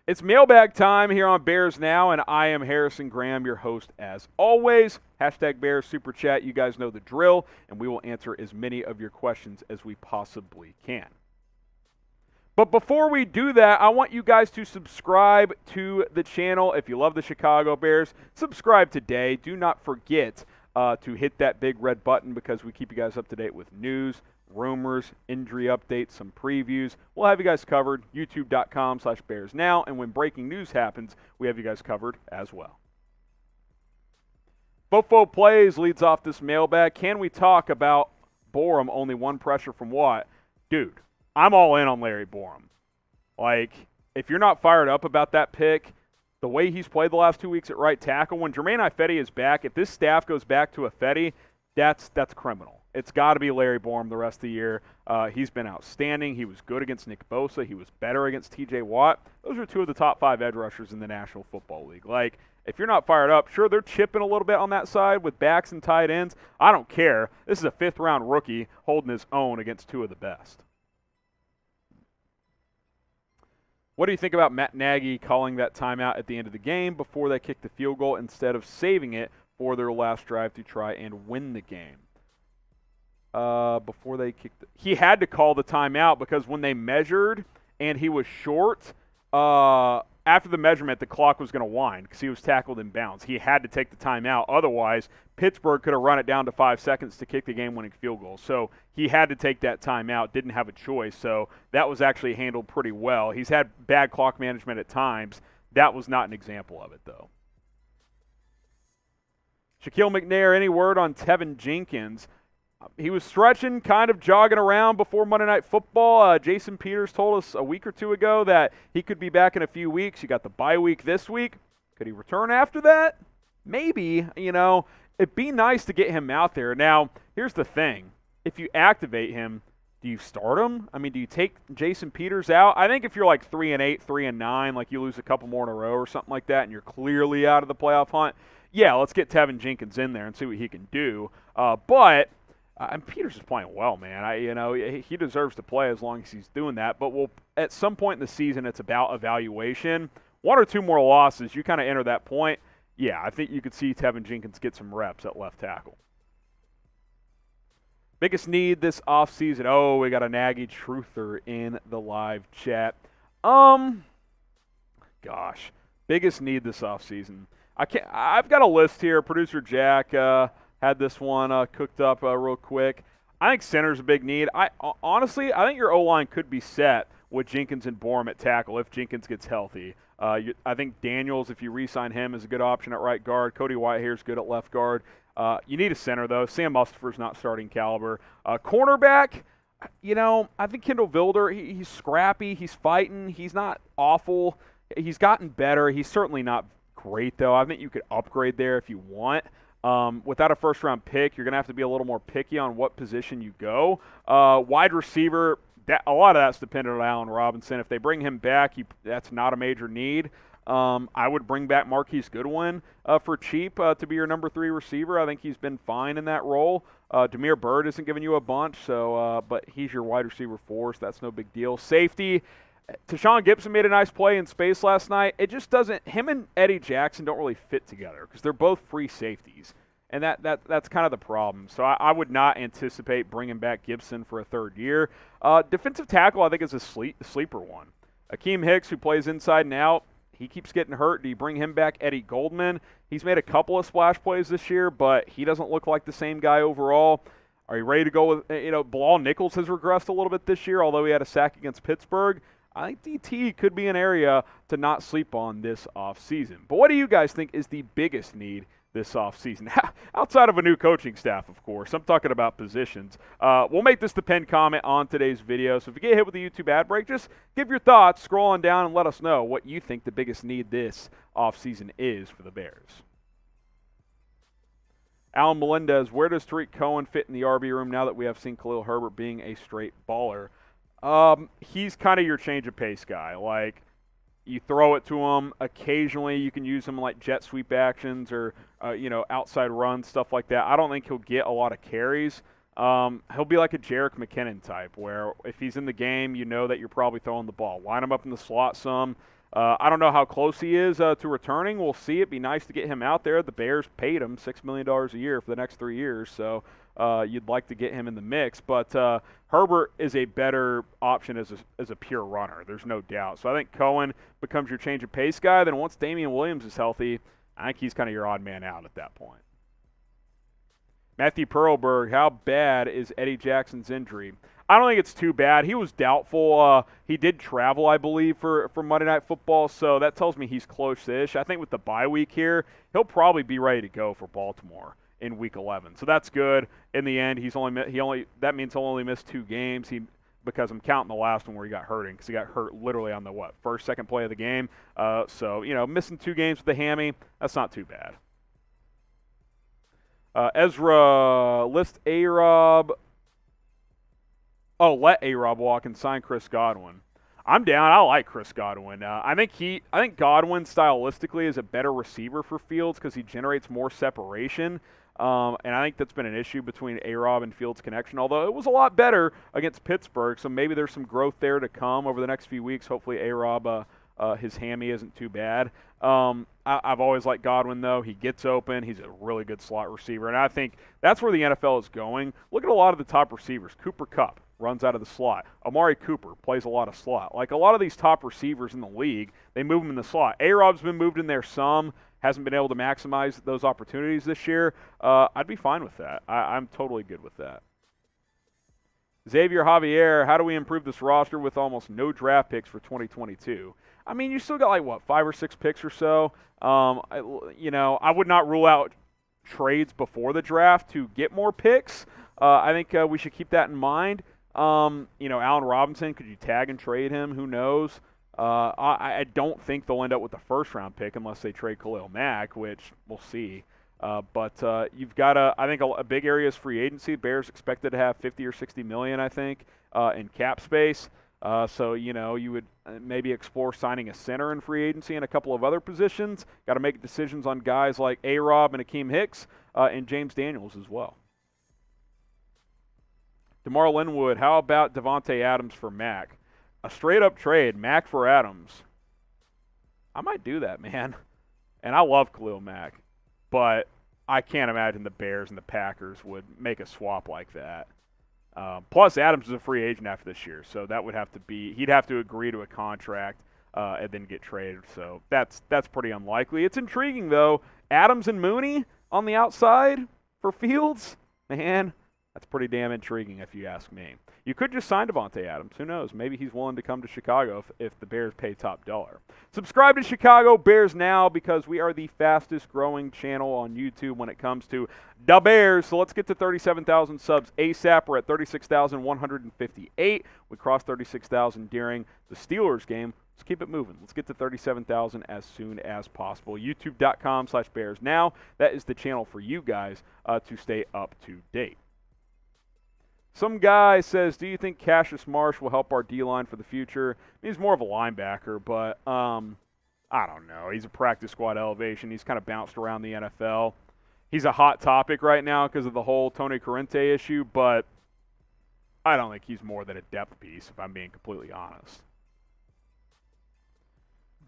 It's mailbag time here on Bears Now, and I am Harrison Graham, your host as always. Hashtag Bears Super Chat. You guys know the drill, and we will answer as many of your questions as we possibly can. But before we do that, I want you guys to subscribe to the channel. If you love the Chicago Bears, subscribe today. Do not forget to hit that big red button because we keep you guys up to date with news, rumors, injury updates, some previews. We'll have you guys covered, youtube.com/BearsNow, and when breaking news happens, we have you guys covered as well. Buffo Plays leads off this mailbag. Can we talk about Borom only one pressure from Watt? Dude, I'm all in on Larry Borom. Like, if you're not fired up about that pick, the way he's played the last 2 weeks at right tackle, when Jermaine Ifedi is back, if this staff goes back to Ifedi, that's criminal. It's got to be Larry Borom the rest of the year. He's been outstanding. He was good against Nick Bosa. He was better against TJ Watt. Those are two of the top 5 edge rushers in the National Football League. Like, if you're not fired up, sure, they're chipping a little bit on that side with backs and tight ends. I don't care. This is a 5th-round rookie holding his own against two of the best. What do you think about Matt Nagy calling that timeout at the end of the game before they kick the field goal instead of saving it for their last drive to try and win the game? Before they kicked he had to call the timeout because when they measured and he was short, after the measurement, the clock was going to wind because he was tackled in bounds. He had to take the timeout. Otherwise, Pittsburgh could have run it down to 5 seconds to kick the game-winning field goal. So he had to take that timeout, didn't have a choice. So that was actually handled pretty well. He's had bad clock management at times. That was not an example of it, though. Shaquille McNair, any word on Tevin Jenkins? He was stretching, kind of jogging around before Monday Night Football. Jason Peters told us a week or two ago that he could be back in a few weeks. You got the bye week this week. Could he return after that? Maybe. It'd be nice to get him out there. Now, here's the thing. If you activate him, do you start him? I mean, do you take Jason Peters out? I think if you're like 3-8, 3-9, like you lose a couple more in a row or something like that, and you're clearly out of the playoff hunt, yeah, let's get Tevin Jenkins in there and see what he can do. And Peters is playing well, man. He deserves to play as long as he's doing that. But at some point in the season, it's about evaluation. 1 or 2 more losses, you kind of enter that point. Yeah, I think you could see Tevin Jenkins get some reps at left tackle. Biggest need this offseason. Oh, we got a Nagy truther in the live chat. Gosh, biggest need this offseason. I've got a list here. Producer Jack had this one cooked up real quick. I think center's a big need. Honestly, I think your O-line could be set with Jenkins and Borom at tackle if Jenkins gets healthy. I think Daniels, if you re-sign him, is a good option at right guard. Cody Whitehair's good at left guard. You need a center, though. Sam Mustipher's not starting caliber. Cornerback, I think Kendall Vilder, he's scrappy. He's fighting. He's not awful. He's gotten better. He's certainly not great, though. I think you could upgrade there if you want. Without a first-round pick, you're going to have to be a little more picky on what position you go. Wide receiver, a lot of that's dependent on Allen Robinson. If they bring him back, that's not a major need. I would bring back Marquise Godwin for cheap to be your number 3 receiver. I think he's been fine in that role. Damiere Byrd isn't giving you a bunch, but he's your wide receiver 4, so that's no big deal. Safety, Tashawn Gibson made a nice play in space last night. It just doesn't – him and Eddie Jackson don't really fit together because they're both free safeties, and that's kind of the problem. So I would not anticipate bringing back Gibson for a 3rd year. Defensive tackle I think is a sleeper one. Akeem Hicks, who plays inside and out, he keeps getting hurt. Do you bring him back? Eddie Goldman, he's made a couple of splash plays this year, but he doesn't look like the same guy overall. Are you ready to go with Bilal Nichols has regressed a little bit this year, although he had a sack against Pittsburgh. I think DT could be an area to not sleep on this offseason. But what do you guys think is the biggest need this offseason? Outside of a new coaching staff, of course. I'm talking about positions. We'll make this the pinned comment on today's video. So if you get hit with the YouTube ad break, just give your thoughts, scroll on down, and let us know what you think the biggest need this offseason is for the Bears. Alan Melendez, where does Tarik Cohen fit in the RB room now that we have seen Khalil Herbert being a straight baller? He's kind of your change of pace guy. Like, you throw it to him. Occasionally, you can use him like jet sweep actions or, outside runs, stuff like that. I don't think he'll get a lot of carries. He'll be like a Jerick McKinnon type where if he's in the game, you know that you're probably throwing the ball. Line him up in the slot some. I don't know how close he is to returning. We'll see. It'd be nice to get him out there. The Bears paid him $6 million a year for the next 3 years, so you'd like to get him in the mix. But Herbert is a better option as a pure runner. There's no doubt. So I think Cohen becomes your change of pace guy. Then once Damian Williams is healthy, I think he's kind of your odd man out at that point. Matthew Perlberg, how bad is Eddie Jackson's injury? I don't think it's too bad. He was doubtful. He did travel, I believe, for Monday Night Football, so that tells me he's close-ish. I think with the bye week here, he'll probably be ready to go for Baltimore in Week 11. So that's good. In the end, that means he'll only miss 2 games. Because I'm counting the last one where he got hurting, because he got hurt literally on the first, second play of the game. So missing 2 games with the hammy, that's not too bad. Ezra, list A-Rob. Oh, let A-Rob walk and sign Chris Godwin. I'm down. I like Chris Godwin. I think Godwin stylistically is a better receiver for Fields because he generates more separation. And I think that's been an issue between A-Rob and Fields' connection, although it was a lot better against Pittsburgh, so maybe there's some growth there to come over the next few weeks. Hopefully A-Rob, his hammy isn't too bad. I've always liked Godwin, though. He gets open. He's a really good slot receiver, and I think that's where the NFL is going. Look at a lot of the top receivers. Cooper Kupp runs out of the slot. Amari Cooper plays a lot of slot. Like a lot of these top receivers in the league, they move them in the slot. A-Rob's been moved in there some. Hasn't been able to maximize those opportunities this year. I'd be fine with that. I'm totally good with that. Xavier Javier, how do we improve this roster with almost no draft picks for 2022? I mean, you still got 5 or 6 picks or so. I would not rule out trades before the draft to get more picks. I think we should keep that in mind. Allen Robinson, could you tag and trade him? Who knows? I don't think they'll end up with the first-round pick unless they trade Khalil Mack, which we'll see. But you've got I think a big area is free agency. Bears expected to have 50 or 60 million, I think, in cap space. So you would maybe explore signing a center in free agency and a couple of other positions. Got to make decisions on guys like A-Rob and Akeem Hicks and James Daniels as well. DeMar Linwood, how about Davante Adams for Mack? A straight-up trade, Mack for Adams. I might do that, man. And I love Khalil Mack. But I can't imagine the Bears and the Packers would make a swap like that. Plus, Adams is a free agent after this year, so that would have to be – he'd have to agree to a contract and then get traded. So that's pretty unlikely. It's intriguing, though. Adams and Mooney on the outside for Fields? Man, that's pretty damn intriguing if you ask me. You could just sign Davante Adams. Who knows? Maybe he's willing to come to Chicago if the Bears pay top dollar. Subscribe to Chicago Bears now because we are the fastest growing channel on YouTube when it comes to the Bears. So let's get to 37,000 subs ASAP. We're at 36,158. We crossed 36,000 during the Steelers game. Let's keep it moving. Let's get to 37,000 as soon as possible. YouTube.com/Bears now. That is the channel for you guys to stay up to date. Some guy says, do you think Cassius Marsh will help our D-line for the future? He's more of a linebacker, but I don't know. He's a practice squad elevation. He's kind of bounced around the NFL. He's a hot topic right now because of the whole Tony Corrente issue, but I don't think he's more than a depth piece, if I'm being completely honest.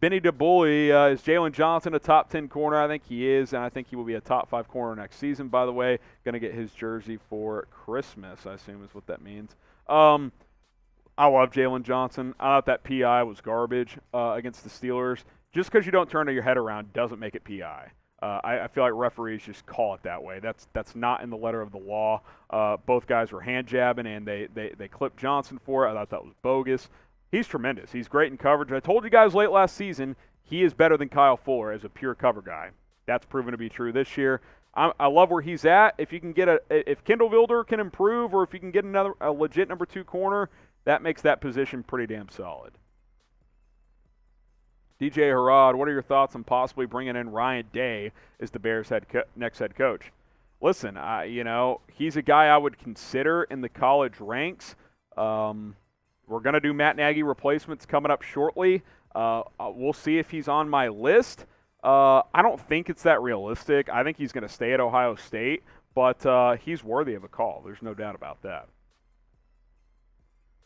Benny DeBully, is Jalen Johnson a top 10 corner? I think he is, and I think he will be a top 5 corner next season, by the way. Going to get his jersey for Christmas, I assume is what that means. I love Jalen Johnson. I thought that PI was garbage against the Steelers. Just because you don't turn your head around doesn't make it PI. I feel like referees just call it that way. That's not in the letter of the law. Both guys were hand jabbing, and they clipped Johnson for it. I thought that was bogus. He's tremendous. He's great in coverage. I told you guys late last season he is better than Kyle Fuller as a pure cover guy. That's proven to be true this year. I love where he's at. If you can get if Kendall Wilder can improve, or if you can get a legit number 2 corner, that makes that position pretty damn solid. DJ Harrod, what are your thoughts on possibly bringing in Ryan Day as the Bears' next head coach? Listen, he's a guy I would consider in the college ranks. We're going to do Matt Nagy replacements coming up shortly. We'll see if he's on my list. I don't think it's that realistic. I think he's going to stay at Ohio State, but he's worthy of a call. There's no doubt about that.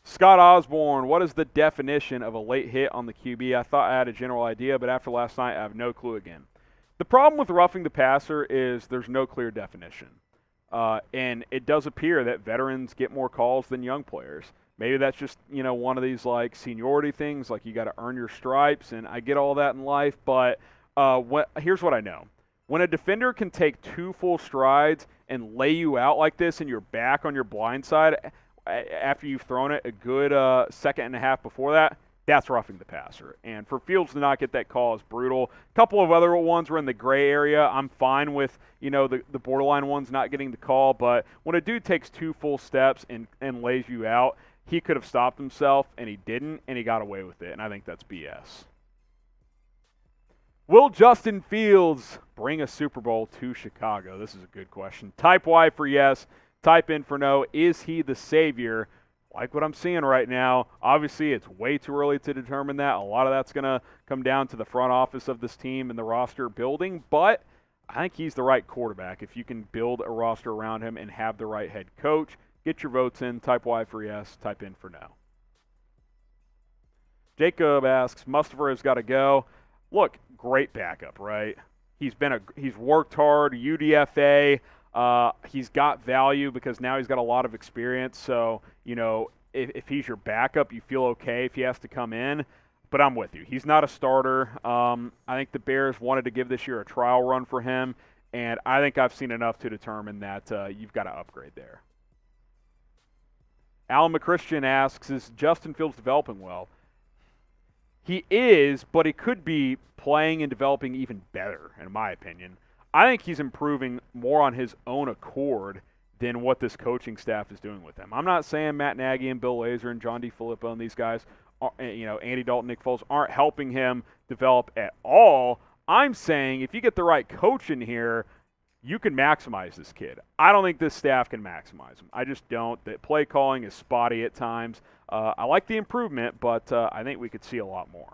Scott Osborne, what is the definition of a late hit on the QB? I thought I had a general idea, but after last night, I have no clue again. The problem with roughing the passer is there's no clear definition. And it does appear that veterans get more calls than young players. Maybe that's just, one of these, like, seniority things, like you got to earn your stripes, and I get all that in life, but here's what I know. When a defender can take 2 full strides and lay you out like this and you're back on your blind side after you've thrown it a good second and a half before that, that's roughing the passer. And for Fields to not get that call is brutal. A couple of other ones were in the gray area. I'm fine with, the borderline ones not getting the call. But when a dude takes 2 full steps and lays you out, he could have stopped himself, and he didn't, and he got away with it. And I think that's BS. Will Justin Fields bring a Super Bowl to Chicago? This is a good question. Type Y for yes. Type in for no. Is he the savior? Like what I'm seeing right now, obviously it's way too early to determine that. A lot of that's going to come down to the front office of this team and the roster building, but I think he's the right quarterback. If you can build a roster around him and have the right head coach, get your votes in. Type Y for yes, type in for no. Jacob asks, Mustapher has got to go. Look, great backup, right? He's worked hard, UDFA. He's got value because now he's got a lot of experience. So, if he's your backup, you feel okay if he has to come in. But I'm with you. He's not a starter. I think the Bears wanted to give this year a trial run for him, and I think I've seen enough to determine that you've got to upgrade there. Alan McChristian asks, is Justin Fields developing well? He is, but he could be playing and developing even better, in my opinion. I think he's improving more on his own accord than what this coaching staff is doing with him. I'm not saying Matt Nagy and Bill Lazor and John DeFilippo and these guys, Andy Dalton, Nick Foles, aren't helping him develop at all. I'm saying if you get the right coach in here, you can maximize this kid. I don't think this staff can maximize him. I just don't. The play calling is spotty at times. I like the improvement, but I think we could see a lot more.